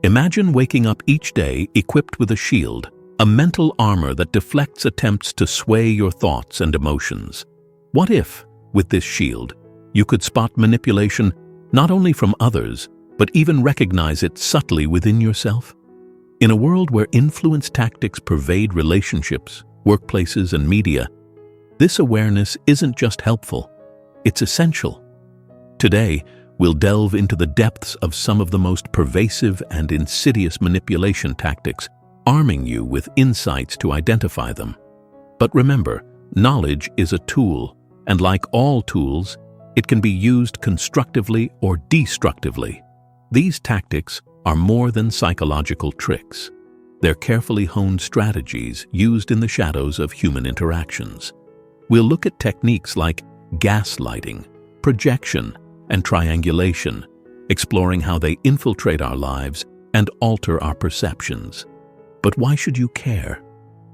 Imagine waking up each day equipped with a shield, a mental armor that deflects attempts to sway your thoughts and emotions. What if, with this shield, you could spot manipulation not only from others, but even recognize it subtly within yourself? In a world where influence tactics pervade relationships, workplaces, and media, this awareness isn't just helpful, it's essential. Today, we'll delve into the depths of some of the most pervasive and insidious manipulation tactics, arming you with insights to identify them. But remember, knowledge is a tool, and like all tools, it can be used constructively or destructively. These tactics are more than psychological tricks. They're carefully honed strategies used in the shadows of human interactions. We'll look at techniques like gaslighting, projection, and triangulation, exploring how they infiltrate our lives and alter our perceptions. But why should you care?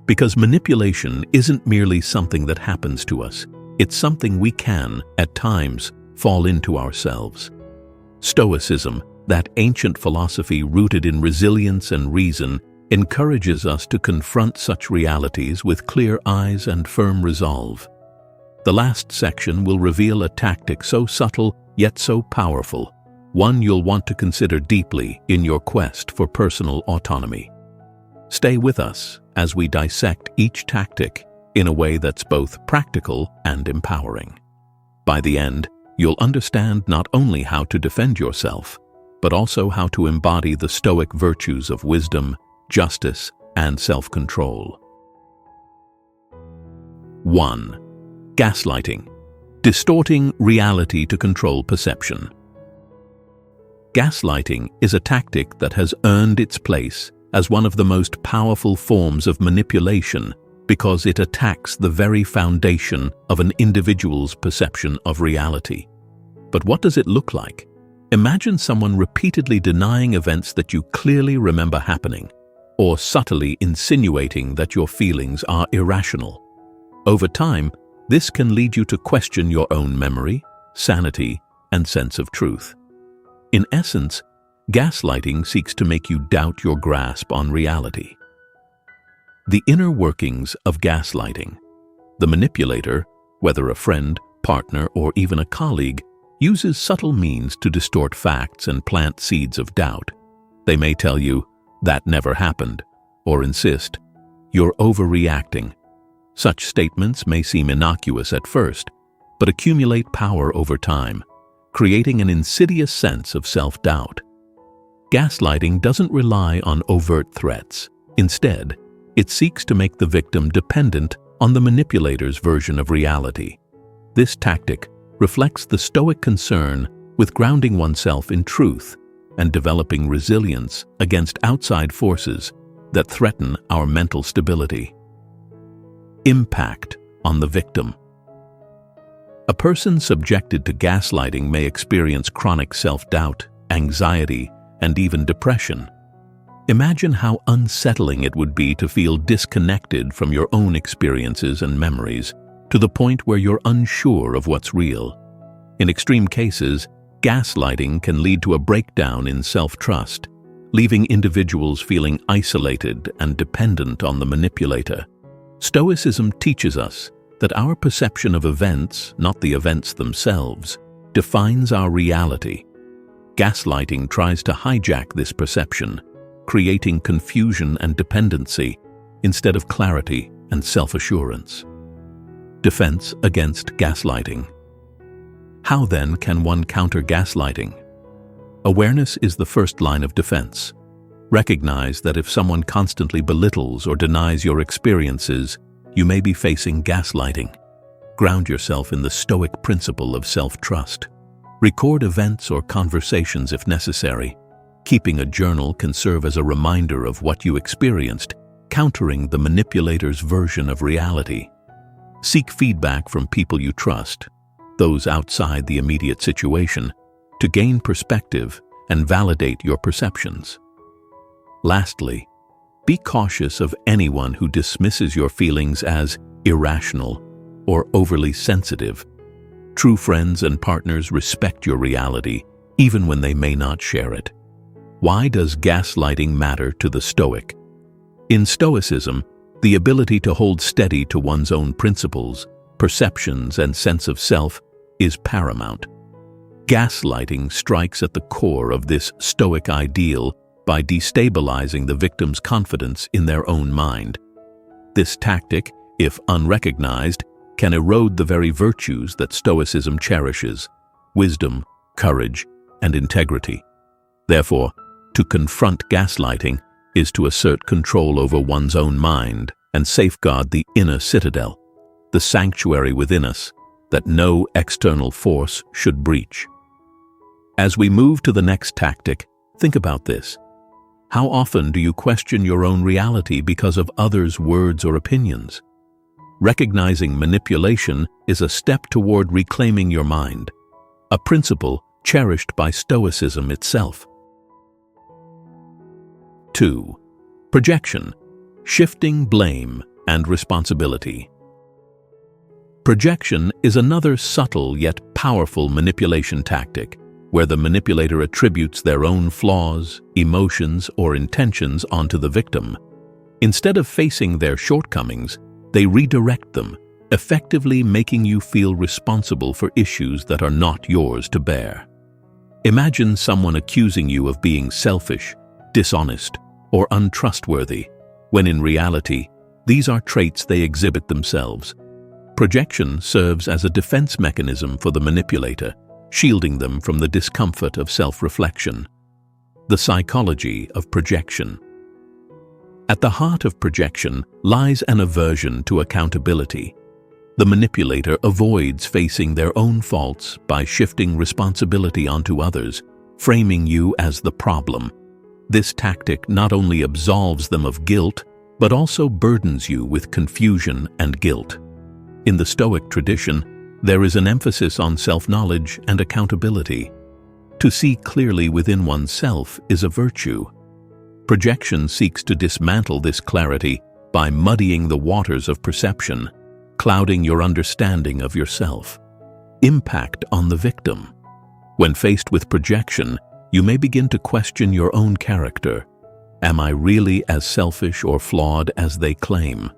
Because manipulation isn't merely something that happens to us. It's something we can, at times, fall into ourselves. Stoicism, that ancient philosophy rooted in resilience and reason, encourages us to confront such realities with clear eyes and firm resolve. The last section will reveal a tactic so subtle yet so powerful, one you'll want to consider deeply in your quest for personal autonomy. Stay with us as we dissect each tactic in a way that's both practical and empowering. By the end, you'll understand not only how to defend yourself, but also how to embody the Stoic virtues of wisdom, justice, and self-control. 1. Gaslighting. Distorting reality to control perception. Gaslighting is a tactic that has earned its place as one of the most powerful forms of manipulation because it attacks the very foundation of an individual's perception of reality. But what does it look like? Imagine someone repeatedly denying events that you clearly remember happening, or subtly insinuating that your feelings are irrational. Over time, this can lead you to question your own memory, sanity, and sense of truth. In essence, gaslighting seeks to make you doubt your grasp on reality. The inner workings of gaslighting. The manipulator, whether a friend, partner, or even a colleague, uses subtle means to distort facts and plant seeds of doubt. They may tell you, "That never happened," or insist, "You're overreacting." Such statements may seem innocuous at first, but accumulate power over time, creating an insidious sense of self-doubt. Gaslighting doesn't rely on overt threats. Instead, it seeks to make the victim dependent on the manipulator's version of reality. This tactic reflects the Stoic concern with grounding oneself in truth and developing resilience against outside forces that threaten our mental stability. Impact on the victim. A person subjected to gaslighting may experience chronic self-doubt, anxiety, and even depression. Imagine how unsettling it would be to feel disconnected from your own experiences and memories, to the point where you're unsure of what's real. In extreme cases, gaslighting can lead to a breakdown in self-trust, leaving individuals feeling isolated and dependent on the manipulator. Stoicism teaches us that our perception of events, not the events themselves, defines our reality. Gaslighting tries to hijack this perception, creating confusion and dependency instead of clarity and self-assurance. Defense against gaslighting. How then can one counter gaslighting? Awareness is the first line of defense. Recognize that if someone constantly belittles or denies your experiences, you may be facing gaslighting. Ground yourself in the Stoic principle of self-trust. Record events or conversations if necessary. Keeping a journal can serve as a reminder of what you experienced, countering the manipulator's version of reality. Seek feedback from people you trust, those outside the immediate situation, to gain perspective and validate your perceptions. Lastly, be cautious of anyone who dismisses your feelings as irrational or overly sensitive. True friends and partners respect your reality, even when they may not share it. Why does gaslighting matter to the Stoic? In Stoicism, the ability to hold steady to one's own principles, perceptions, and sense of self is paramount. Gaslighting strikes at the core of this Stoic ideal by destabilizing the victim's confidence in their own mind. This tactic, if unrecognized, can erode the very virtues that Stoicism cherishes: wisdom, courage, and integrity. Therefore, to confront gaslighting is to assert control over one's own mind and safeguard the inner citadel, the sanctuary within us that no external force should breach. As we move to the next tactic, think about this. How often do you question your own reality because of others' words or opinions? Recognizing manipulation is a step toward reclaiming your mind, a principle cherished by Stoicism itself. 2. Projection, shifting blame and responsibility. Projection is another subtle yet powerful manipulation tactic, where the manipulator attributes their own flaws, emotions, or intentions onto the victim. Instead of facing their shortcomings, they redirect them, effectively making you feel responsible for issues that are not yours to bear. Imagine someone accusing you of being selfish, dishonest, or untrustworthy, when in reality, these are traits they exhibit themselves. Projection serves as a defense mechanism for the manipulator, shielding them from the discomfort of self-reflection. The psychology of projection. At the heart of projection lies an aversion to accountability. The manipulator avoids facing their own faults by shifting responsibility onto others, framing you as the problem. This tactic not only absolves them of guilt, but also burdens you with confusion and guilt. In the Stoic tradition, there is an emphasis on self-knowledge and accountability. To see clearly within oneself is a virtue. Projection seeks to dismantle this clarity by muddying the waters of perception, clouding your understanding of yourself. Impact on the victim. When faced with projection, you may begin to question your own character. Am I really as selfish or flawed as they claim?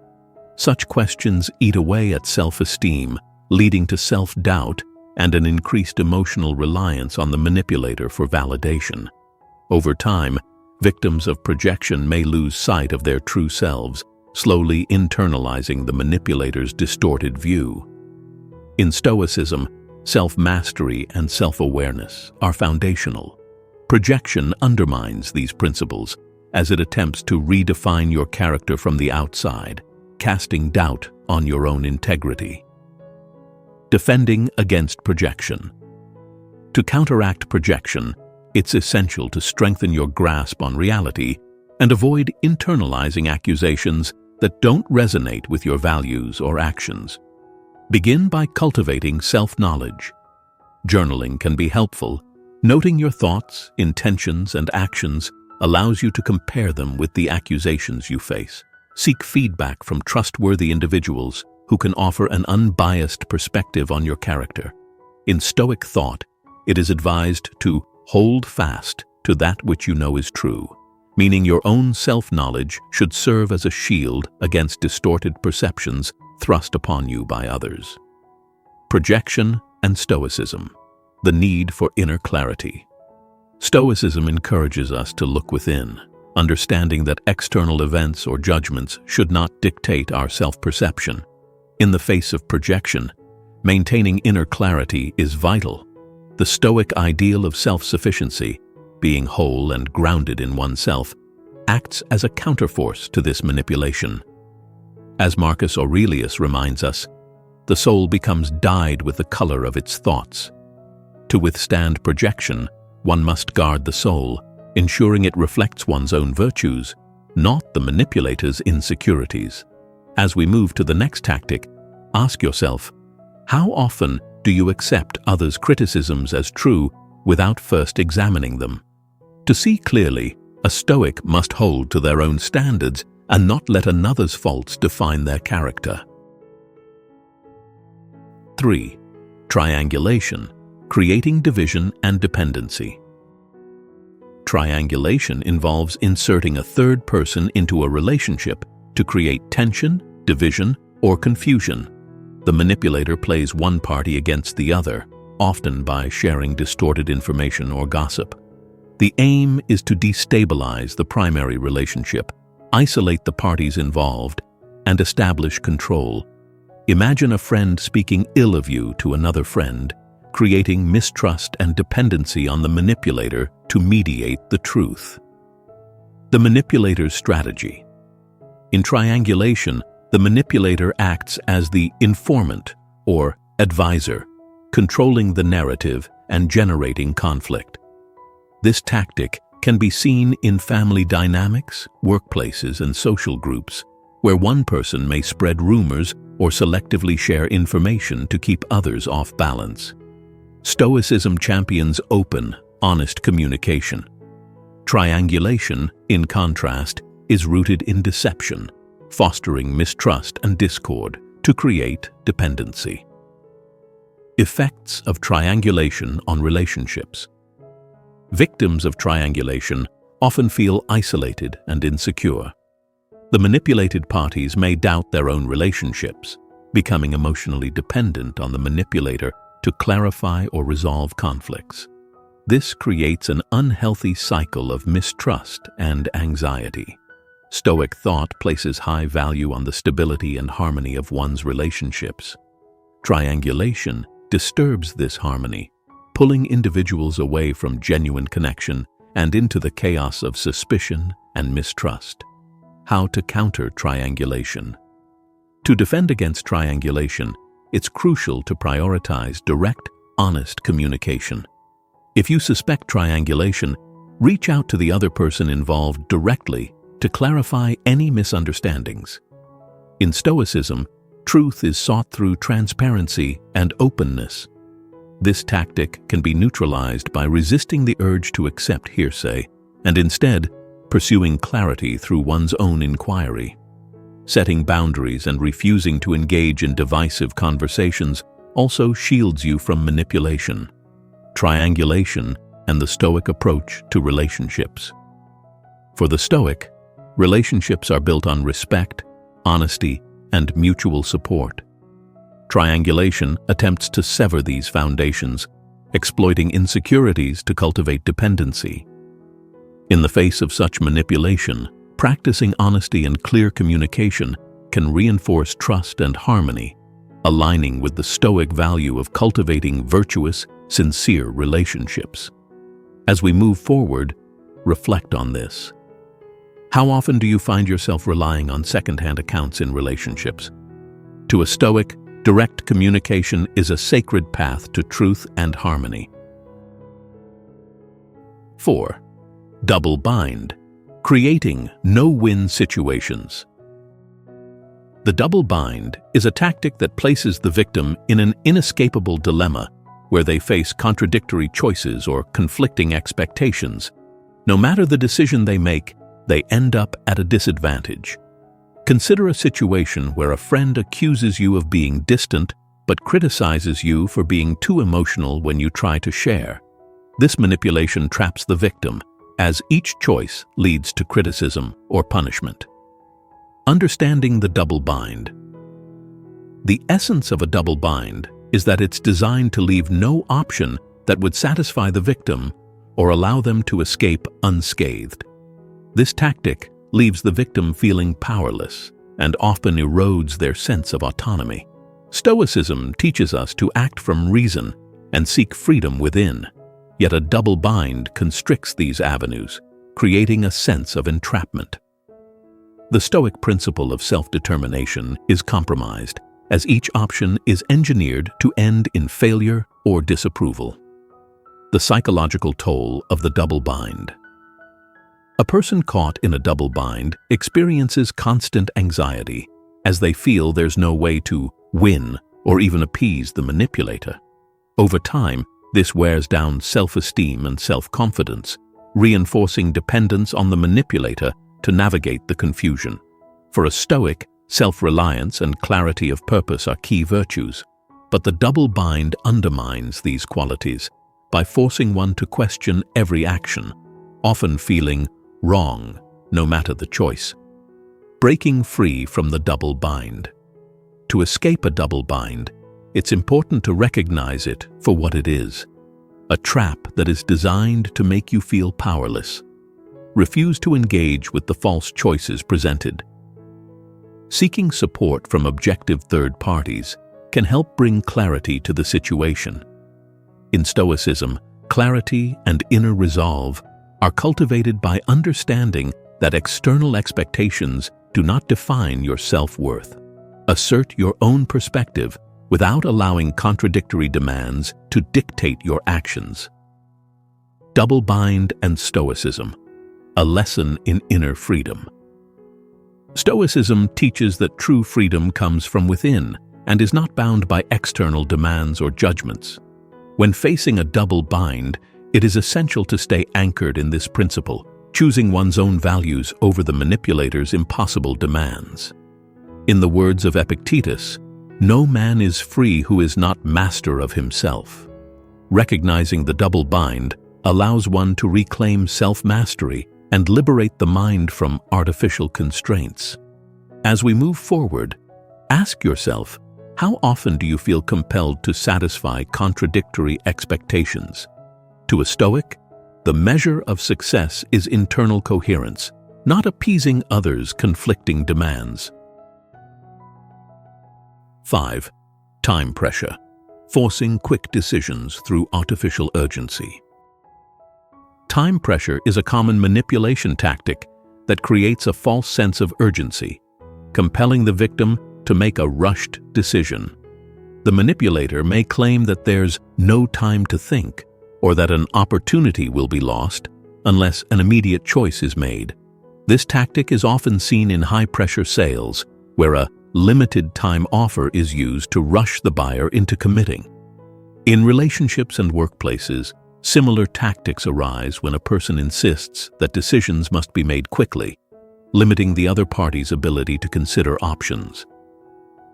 Such questions eat away at self-esteem, leading to self-doubt and an increased emotional reliance on the manipulator for validation. Over time, victims of projection may lose sight of their true selves, slowly internalizing the manipulator's distorted view. In Stoicism, self-mastery and self-awareness are foundational. Projection undermines these principles as it attempts to redefine your character from the outside, casting doubt on your own integrity. Defending against projection. To counteract projection, it's essential to strengthen your grasp on reality and avoid internalizing accusations that don't resonate with your values or actions. Begin by cultivating self-knowledge. Journaling can be helpful. Noting your thoughts, intentions, and actions allows you to compare them with the accusations you face. Seek feedback from trustworthy individuals who can offer an unbiased perspective on your character. In Stoic thought, it is advised to hold fast to that which you know is true, meaning your own self-knowledge should serve as a shield against distorted perceptions thrust upon you by others. Projection and Stoicism. The need for inner clarity. Stoicism encourages us to look within, understanding that external events or judgments should not dictate our self-perception. In the face of projection, maintaining inner clarity is vital. The Stoic ideal of self-sufficiency, being whole and grounded in oneself, acts as a counterforce to this manipulation. As Marcus Aurelius reminds us, the soul becomes dyed with the color of its thoughts. To withstand projection, one must guard the soul, ensuring it reflects one's own virtues, not the manipulator's insecurities. As we move to the next tactic, ask yourself, how often do you accept others' criticisms as true without first examining them? To see clearly, a Stoic must hold to their own standards and not let another's faults define their character. 3. Triangulation. Creating division and dependency. Triangulation involves inserting a third person into a relationship to create tension, division, or confusion. The manipulator plays one party against the other, often by sharing distorted information or gossip. The aim is to destabilize the primary relationship, isolate the parties involved, and establish control. Imagine a friend speaking ill of you to another friend, creating mistrust and dependency on the manipulator to mediate the truth. The manipulator's strategy. In triangulation, the manipulator acts as the informant or advisor, controlling the narrative and generating conflict. This tactic can be seen in family dynamics, workplaces, and social groups, where one person may spread rumors or selectively share information to keep others off balance. Stoicism champions open, honest communication. Triangulation, in contrast, is rooted in deception, fostering mistrust and discord to create dependency. Effects of triangulation on relationships. Victims of triangulation often feel isolated and insecure. The manipulated parties may doubt their own relationships, becoming emotionally dependent on the manipulator to clarify or resolve conflicts. This creates an unhealthy cycle of mistrust and anxiety. Stoic thought places high value on the stability and harmony of one's relationships. Triangulation disturbs this harmony, pulling individuals away from genuine connection and into the chaos of suspicion and mistrust. How to counter triangulation. To defend against triangulation, it's crucial to prioritize direct, honest communication. If you suspect triangulation, reach out to the other person involved directly to clarify any misunderstandings. In Stoicism, truth is sought through transparency and openness. This tactic can be neutralized by resisting the urge to accept hearsay and instead pursuing clarity through one's own inquiry. Setting boundaries and refusing to engage in divisive conversations also shields you from manipulation. Triangulation and the Stoic approach to relationships. For the Stoic, relationships are built on respect, honesty, and mutual support. Triangulation attempts to sever these foundations, exploiting insecurities to cultivate dependency. In the face of such manipulation, practicing honesty and clear communication can reinforce trust and harmony, aligning with the Stoic value of cultivating virtuous, sincere relationships. As we move forward, reflect on this. How often do you find yourself relying on second-hand accounts in relationships? To a Stoic, direct communication is a sacred path to truth and harmony. 4. Double bind. Creating no-win situations. The double bind is a tactic that places the victim in an inescapable dilemma where they face contradictory choices or conflicting expectations. No matter the decision they make, they end up at a disadvantage. Consider a situation where a friend accuses you of being distant but criticizes you for being too emotional when you try to share. This manipulation traps the victim, as each choice leads to criticism or punishment. Understanding the double bind. The essence of a double bind is that it's designed to leave no option that would satisfy the victim or allow them to escape unscathed. This tactic leaves the victim feeling powerless and often erodes their sense of autonomy. Stoicism teaches us to act from reason and seek freedom within, yet a double bind constricts these avenues, creating a sense of entrapment. The Stoic principle of self-determination is compromised, as each option is engineered to end in failure or disapproval. The psychological toll of the double bind. A person caught in a double bind experiences constant anxiety as they feel there's no way to win or even appease the manipulator. Over time, this wears down self-esteem and self-confidence, reinforcing dependence on the manipulator to navigate the confusion. For a Stoic, self-reliance and clarity of purpose are key virtues, but the double bind undermines these qualities by forcing one to question every action, often feeling wrong no matter the choice. Breaking free from the double bind. To escape a double bind, it's important to recognize it for what it is: a trap that is designed to make you feel powerless. Refuse to engage with the false choices presented. Seeking support from objective third parties can help bring clarity to the situation. In Stoicism, clarity and inner resolve are cultivated by understanding that external expectations do not define your self-worth. Assert your own perspective without allowing contradictory demands to dictate your actions. Double bind and Stoicism, a lesson in inner freedom. Stoicism teaches that true freedom comes from within and is not bound by external demands or judgments. When facing a double bind, it is essential to stay anchored in this principle, choosing one's own values over the manipulator's impossible demands. In the words of Epictetus, "No man is free who is not master of himself." Recognizing the double bind allows one to reclaim self-mastery and liberate the mind from artificial constraints. As we move forward, ask yourself, how often do you feel compelled to satisfy contradictory expectations? To a Stoic, the measure of success is internal coherence, not appeasing others' conflicting demands. 5. Time pressure. Forcing quick decisions through artificial urgency. Time pressure is a common manipulation tactic that creates a false sense of urgency, compelling the victim to make a rushed decision. The manipulator may claim that there's no time to think, or that an opportunity will be lost unless an immediate choice is made. This tactic is often seen in high-pressure sales, where a limited time offer is used to rush the buyer into committing. In relationships and workplaces, similar tactics arise when a person insists that decisions must be made quickly, limiting the other party's ability to consider options.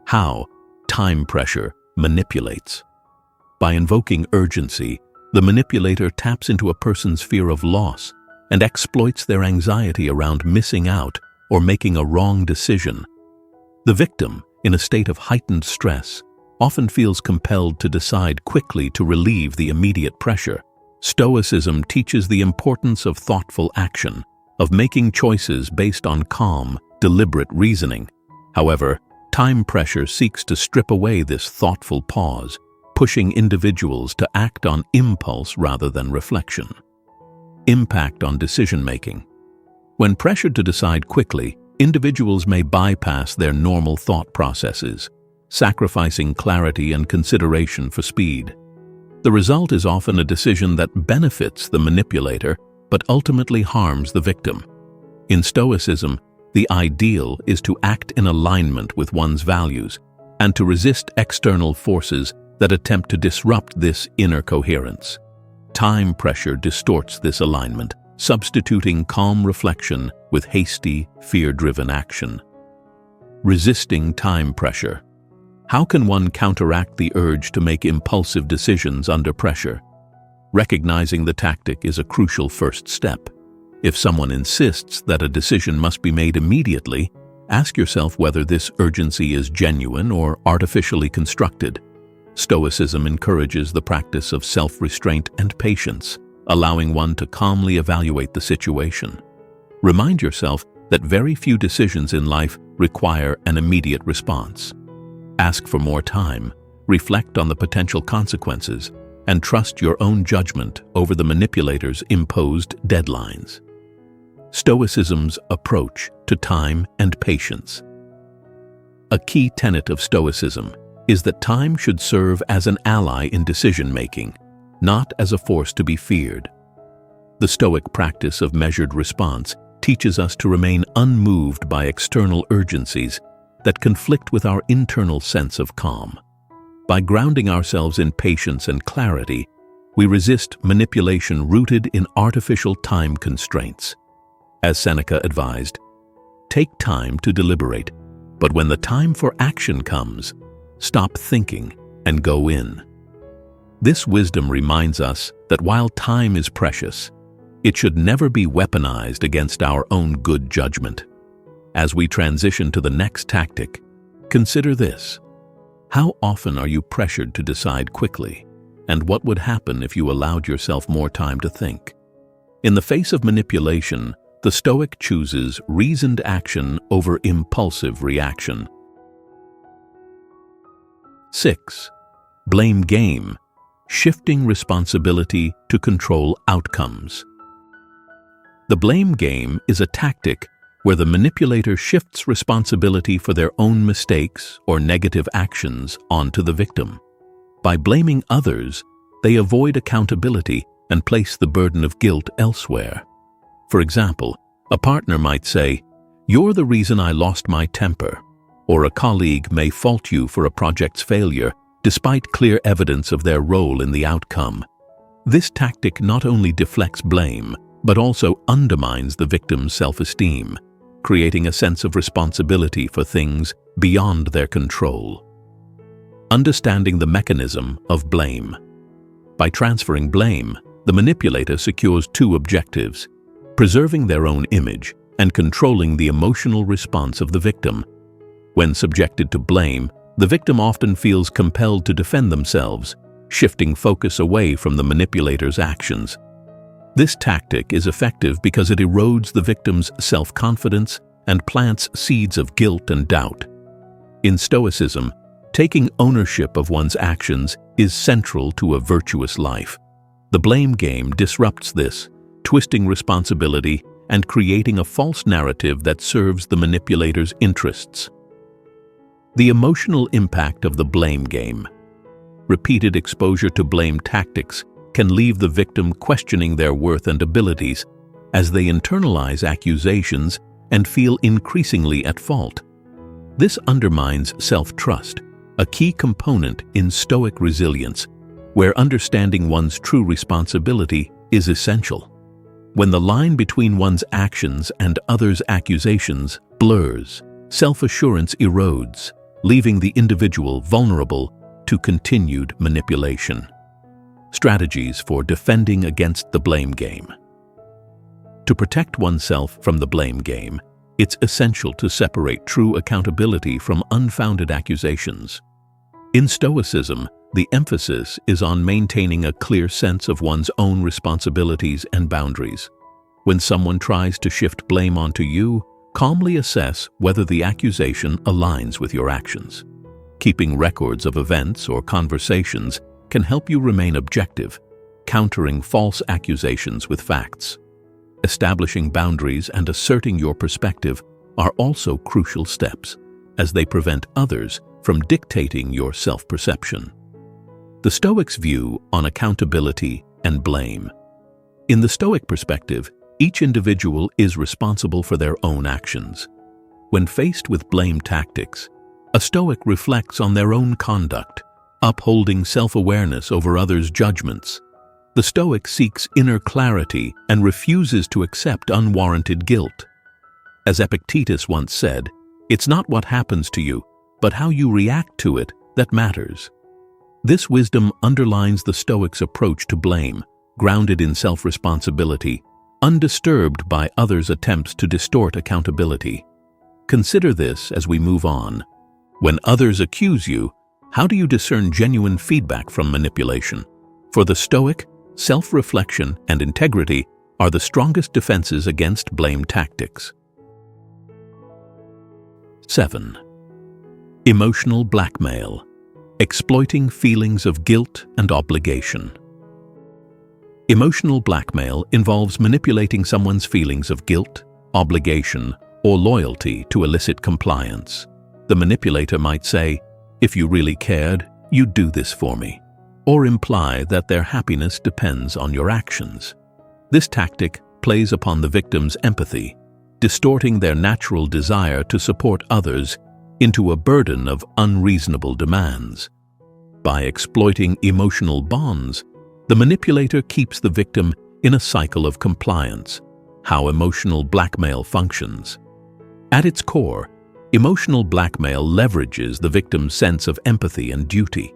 How time pressure manipulates. By invoking urgency, the manipulator taps into a person's fear of loss and exploits their anxiety around missing out or making a wrong decision. The victim, in a state of heightened stress, often feels compelled to decide quickly to relieve the immediate pressure. Stoicism teaches the importance of thoughtful action, of making choices based on calm, deliberate reasoning. However, time pressure seeks to strip away this thoughtful pause, pushing individuals to act on impulse rather than reflection. Impact on decision-making. When pressured to decide quickly, individuals may bypass their normal thought processes, sacrificing clarity and consideration for speed. The result is often a decision that benefits the manipulator but ultimately harms the victim. In Stoicism, the ideal is to act in alignment with one's values and to resist external forces that attempt to disrupt this inner coherence. Time pressure distorts this alignment, substituting calm reflection with hasty, fear-driven action. Resisting time pressure. How can one counteract the urge to make impulsive decisions under pressure? Recognizing the tactic is a crucial first step. If someone insists that a decision must be made immediately, ask yourself whether this urgency is genuine or artificially constructed. Stoicism encourages the practice of self-restraint and patience, allowing one to calmly evaluate the situation. Remind yourself that very few decisions in life require an immediate response. Ask for more time, reflect on the potential consequences, and trust your own judgment over the manipulator's imposed deadlines. Stoicism's approach to time and patience. A key tenet of Stoicism is that time should serve as an ally in decision-making, not as a force to be feared. The Stoic practice of measured response teaches us to remain unmoved by external urgencies that conflict with our internal sense of calm. By grounding ourselves in patience and clarity, we resist manipulation rooted in artificial time constraints. As Seneca advised, take time to deliberate, but when the time for action comes, stop thinking and go in. This wisdom reminds us that while time is precious, it should never be weaponized against our own good judgment. As we transition to the next tactic, consider this. How often are you pressured to decide quickly? And what would happen if you allowed yourself more time to think? In the face of manipulation, the Stoic chooses reasoned action over impulsive reaction. 6. Blame game, shifting responsibility to control outcomes. The blame game is a tactic where the manipulator shifts responsibility for their own mistakes or negative actions onto the victim. By blaming others, they avoid accountability and place the burden of guilt elsewhere. For example, a partner might say, "You're the reason I lost my temper," or a colleague may fault you for a project's failure, despite clear evidence of their role in the outcome. This tactic not only deflects blame, but also undermines the victim's self-esteem, creating a sense of responsibility for things beyond their control. Understanding the mechanism of blame. By transferring blame, the manipulator secures two objectives: preserving their own image and controlling the emotional response of the victim. When subjected to blame, the victim often feels compelled to defend themselves, shifting focus away from the manipulator's actions. This tactic is effective because it erodes the victim's self-confidence and plants seeds of guilt and doubt. In Stoicism, taking ownership of one's actions is central to a virtuous life. The blame game disrupts this, twisting responsibility and creating a false narrative that serves the manipulator's interests. The emotional impact of the blame game. Repeated exposure to blame tactics can leave the victim questioning their worth and abilities as they internalize accusations and feel increasingly at fault. This undermines self-trust, a key component in Stoic resilience, where understanding one's true responsibility is essential. When the line between one's actions and others' accusations blurs, self-assurance erodes, leaving the individual vulnerable to continued manipulation. Strategies for defending against the blame game. To protect oneself from the blame game, it's essential to separate true accountability from unfounded accusations. In Stoicism, the emphasis is on maintaining a clear sense of one's own responsibilities and boundaries. When someone tries to shift blame onto you, calmly assess whether the accusation aligns with your actions. Keeping records of events or conversations can help you remain objective, countering false accusations with facts. Establishing boundaries and asserting your perspective are also crucial steps, as they prevent others from dictating your self-perception. The Stoics' view on accountability and blame. In the Stoic perspective, each individual is responsible for their own actions. When faced with blame tactics, a Stoic reflects on their own conduct, upholding self-awareness over others' judgments. The Stoic seeks inner clarity and refuses to accept unwarranted guilt. As Epictetus once said, "It's not what happens to you, but how you react to it that matters." This wisdom underlines the Stoics' approach to blame, grounded in self-responsibility, undisturbed by others' attempts to distort accountability. Consider this as we move on. When others accuse you, how do you discern genuine feedback from manipulation? For the Stoic, self-reflection and integrity are the strongest defenses against blame tactics. 7. Emotional blackmail, exploiting feelings of guilt and obligation. Emotional blackmail involves manipulating someone's feelings of guilt, obligation, or loyalty to elicit compliance. The manipulator might say, "If you really cared, you'd do this for me," or imply that their happiness depends on your actions. This tactic plays upon the victim's empathy, distorting their natural desire to support others into a burden of unreasonable demands. By exploiting emotional bonds, the manipulator keeps the victim in a cycle of compliance. How emotional blackmail functions. At its core, emotional blackmail leverages the victim's sense of empathy and duty.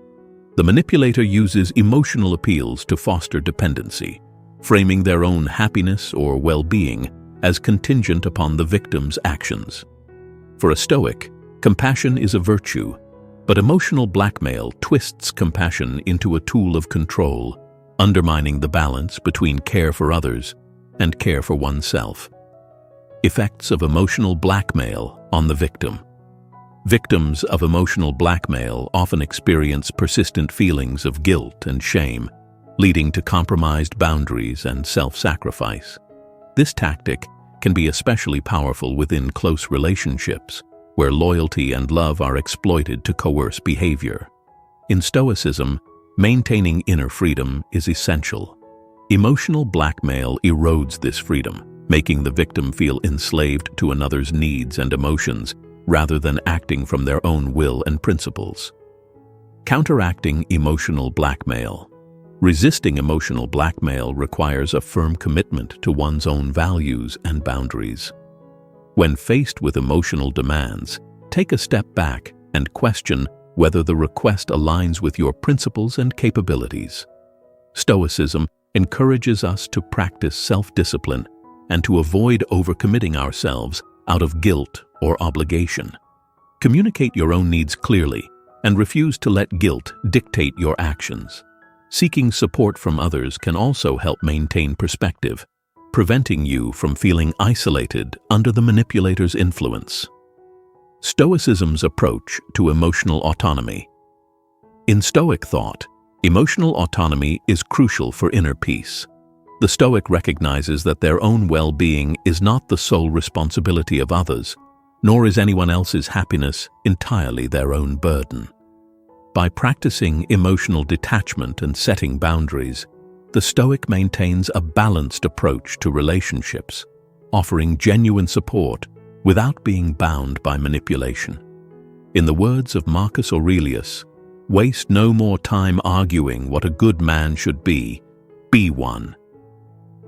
The manipulator uses emotional appeals to foster dependency, framing their own happiness or well-being as contingent upon the victim's actions. For a Stoic, compassion is a virtue, but emotional blackmail twists compassion into a tool of control, undermining the balance between care for others and care for oneself. Effects of emotional blackmail on the victim. Victims of emotional blackmail often experience persistent feelings of guilt and shame, leading to compromised boundaries and self-sacrifice. This tactic can be especially powerful within close relationships, where loyalty and love are exploited to coerce behavior. In Stoicism, maintaining inner freedom is essential. Emotional blackmail erodes this freedom, making the victim feel enslaved to another's needs and emotions rather than acting from their own will and principles. Counteracting emotional blackmail. Resisting emotional blackmail requires a firm commitment to one's own values and boundaries. When faced with emotional demands, take a step back and question whether the request aligns with your principles and capabilities. Stoicism encourages us to practice self-discipline and to avoid overcommitting ourselves out of guilt or obligation. Communicate your own needs clearly and refuse to let guilt dictate your actions. Seeking support from others can also help maintain perspective, preventing you from feeling isolated under the manipulator's influence. Stoicism's approach to emotional autonomy. In Stoic thought, emotional autonomy is crucial for inner peace. The Stoic recognizes that their own well-being is not the sole responsibility of others, nor is anyone else's happiness entirely their own burden. By practicing emotional detachment and setting boundaries, the Stoic maintains a balanced approach to relationships, offering genuine support without being bound by manipulation. In the words of Marcus Aurelius, "Waste no more time arguing what a good man should be one."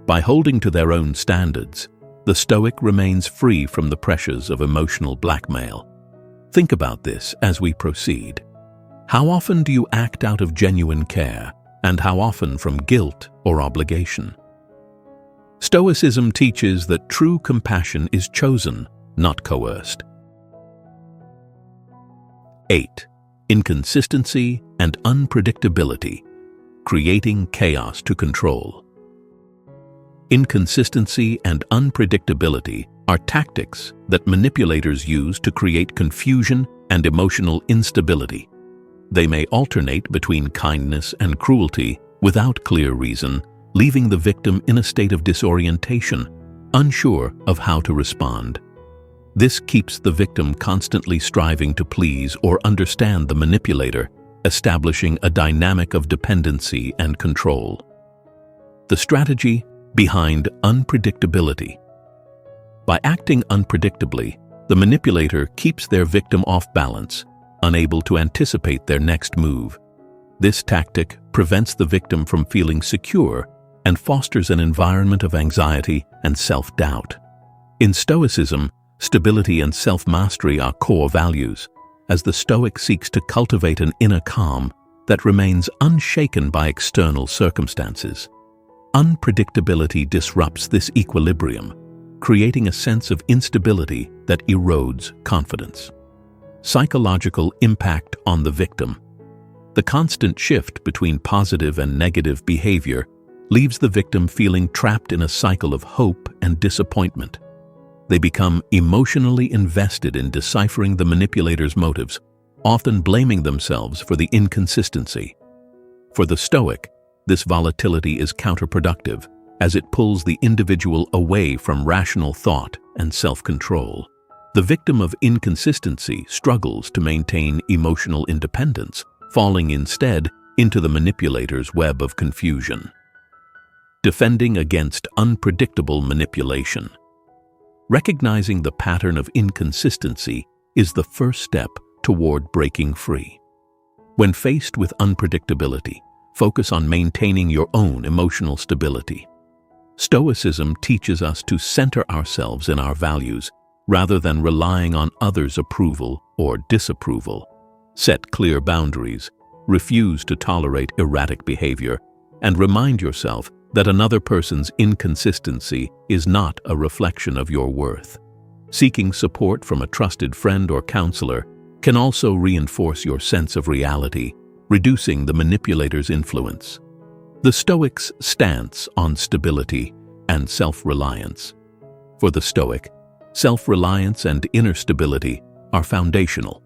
By holding to their own standards, the Stoic remains free from the pressures of emotional blackmail. Think about this as we proceed. How often do you act out of genuine care, and how often from guilt or obligation? Stoicism teaches that true compassion is chosen, not coerced. 8. Inconsistency and unpredictability, creating chaos to control. Inconsistency and unpredictability are tactics that manipulators use to create confusion and emotional instability. They may alternate between kindness and cruelty without clear reason, leaving the victim in a state of disorientation, unsure of how to respond. This keeps the victim constantly striving to please or understand the manipulator, establishing a dynamic of dependency and control. The strategy behind unpredictability. By acting unpredictably, the manipulator keeps their victim off balance, unable to anticipate their next move. This tactic prevents the victim from feeling secure and fosters an environment of anxiety and self-doubt. In Stoicism, stability and self-mastery are core values, as the Stoic seeks to cultivate an inner calm that remains unshaken by external circumstances. Unpredictability disrupts this equilibrium, creating a sense of instability that erodes confidence. Psychological impact on the victim. The constant shift between positive and negative behavior leaves the victim feeling trapped in a cycle of hope and disappointment. They become emotionally invested in deciphering the manipulator's motives, often blaming themselves for the inconsistency. For the Stoic, this volatility is counterproductive, as it pulls the individual away from rational thought and self-control. The victim of inconsistency struggles to maintain emotional independence, falling instead into the manipulator's web of confusion. Defending against unpredictable manipulation. Recognizing the pattern of inconsistency is the first step toward breaking free. When faced with unpredictability, focus on maintaining your own emotional stability. Stoicism teaches us to center ourselves in our values rather than relying on others' approval or disapproval. Set clear boundaries, refuse to tolerate erratic behavior, and remind yourself that another person's inconsistency is not a reflection of your worth. Seeking support from a trusted friend or counselor can also reinforce your sense of reality, reducing the manipulator's influence. The Stoics' stance on stability and self-reliance. For the Stoic, self-reliance and inner stability are foundational.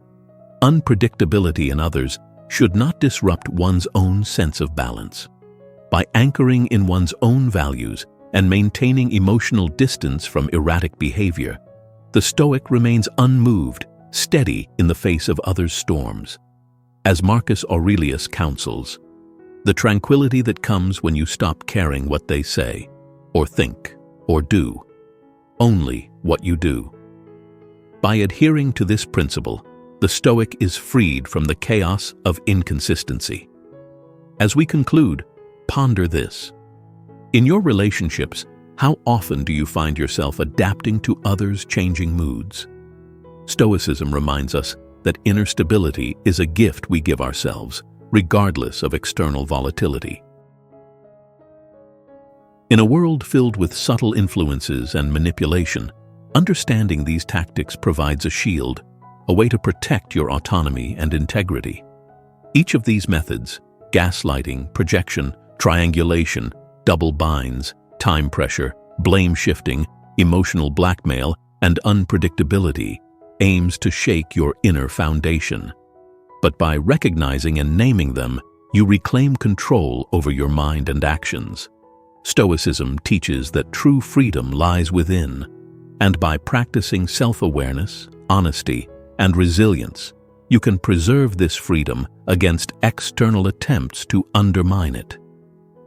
Unpredictability in others should not disrupt one's own sense of balance. By anchoring in one's own values and maintaining emotional distance from erratic behavior, the Stoic remains unmoved, steady in the face of others' storms. As Marcus Aurelius counsels, the tranquility that comes when you stop caring what they say, or think, or do, only what you do. By adhering to this principle, the Stoic is freed from the chaos of inconsistency. As we conclude, ponder this. In your relationships, how often do you find yourself adapting to others' changing moods? Stoicism reminds us that inner stability is a gift we give ourselves, regardless of external volatility. In a world filled with subtle influences and manipulation, understanding these tactics provides a shield, a way to protect your autonomy and integrity. Each of these methods, gaslighting, projection, triangulation, double binds, time pressure, blame shifting, emotional blackmail, and unpredictability, aims to shake your inner foundation. But by recognizing and naming them, you reclaim control over your mind and actions. Stoicism teaches that true freedom lies within, and by practicing self-awareness, honesty, and resilience, you can preserve this freedom against external attempts to undermine it.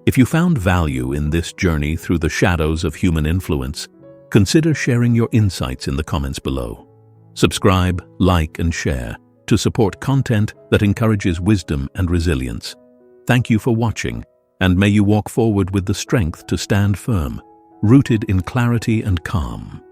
If you found value in this journey through the shadows of human influence, consider sharing your insights in the comments below. Subscribe, like, and share to support content that encourages wisdom and resilience. Thank you for watching, and may you walk forward with the strength to stand firm, rooted in clarity and calm.